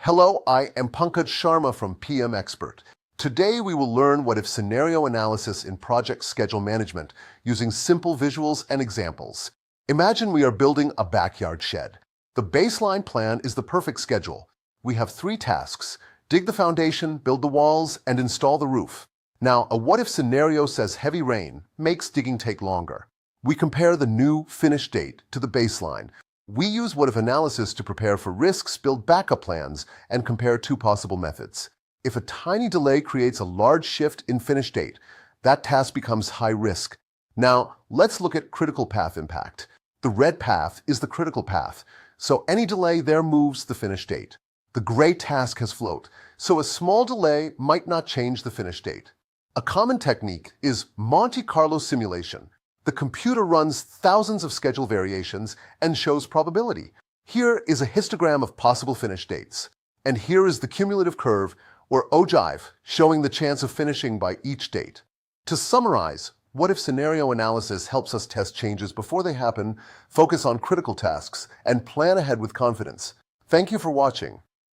Hello, I am Pankaj Sharma from PM Expert. Today we will learn what if scenario analysis in project schedule management using simple visuals and examples. Imagine we are building a backyard shed. The baseline plan is the perfect schedule. We have 3 tasks: dig the foundation, build the walls, and install the roof. Now, a what if scenario says heavy rain makes digging take longer. We compare the new finish date to the baseline. We use what if analysis to prepare for risks, build backup plans, and compare 2 possible methods. If a tiny delay creates a large shift in finish date, that task becomes high risk. Now, let's look at critical path impact. The red path is the critical path, so any delay there moves the finish date. The gray task has float, so a small delay might not change the finish date. A common technique is Monte Carlo simulation. The computer runs thousands of schedule variations and shows probability. Here is a histogram of possible finish dates. And here is the cumulative curve, or ogive, showing the chance of finishing by each date. To summarize, what if scenario analysis helps us test changes before they happen, focus on critical tasks, and plan ahead with confidence. Thank you for watching.